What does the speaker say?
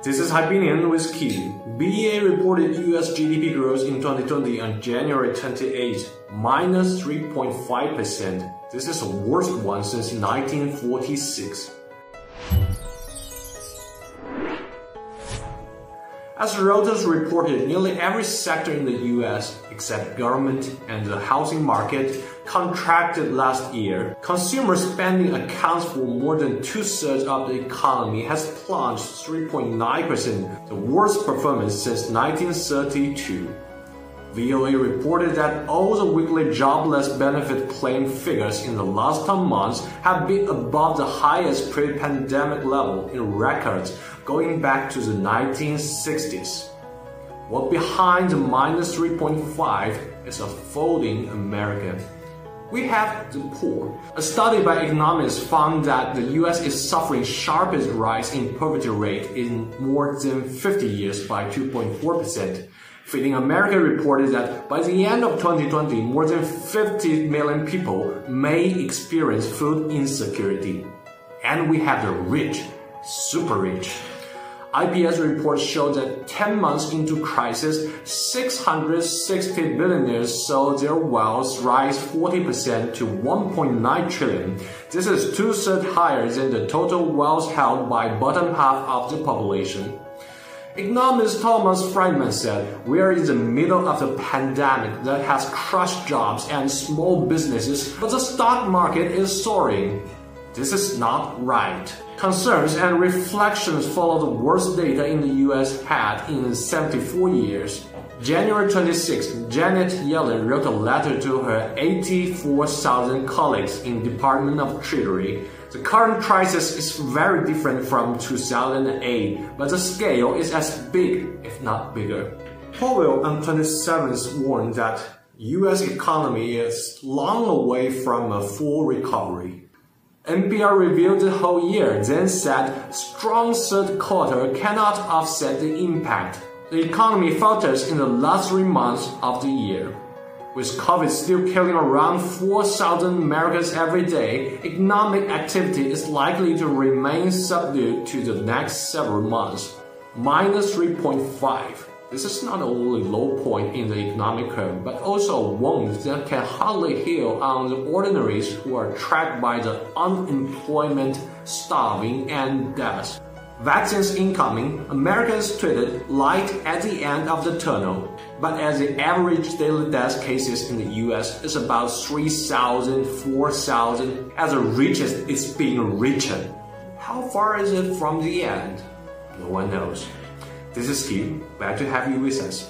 This is Hypenion with Key. BEA reported US GDP growth in 2020 on January 28, minus 3.5%. This is the worst one since 1946. As Reuters reported, nearly every sector in the US, except government and the housing market, contracted last year. Consumer spending accounts for more than two-thirds of the economy, has plunged 3.9%, the worst performance since 1932. VOA reported that all the weekly jobless benefit claim figures in the last 10 months have been above the highest pre-pandemic level in records going back to the 1960s. What behind the minus 3.5 is a folding America. We have the poor. A study by economists found that the US is suffering sharpest rise in poverty rate in more than 50 years by 2.4%. Feeding America reported that by the end of 2020, more than 50 million people may experience food insecurity. And we have the rich, super rich. IPS reports show that 10 months into crisis, 660 billionaires saw their wealth rise 40% to 1.9 trillion. This is two-thirds higher than the total wealth held by bottom half of the population. Economist Thomas Friedman said, "We are in the middle of a pandemic that has crushed jobs and small businesses, but the stock market is soaring. This is not right." Concerns and reflections follow the worst data in the US had in 74 years. January 26, Janet Yellen wrote a letter to her 84,000 colleagues in Department of Treasury. The current crisis is very different from 2008, but the scale is as big, if not bigger. Powell on 27th warned that US economy is long away from a full recovery. NPR reviewed the whole year, then said strong third quarter cannot offset the impact. The economy falters in the last 3 months of the year. With COVID still killing around 4,000 Americans every day, economic activity is likely to remain subdued to the next several months. Minus 3.5. This is not only a low point in the economic curve, but also a wound that can hardly heal on the ordinaries who are trapped by the unemployment, starving, and death. Vaccines incoming, Americans tweeted light at the end of the tunnel. But as the average daily death cases in the US is about 3,000, 4,000, as the richest is being richer. How far is it from the end? No one knows. This is Steve, glad to have you with us.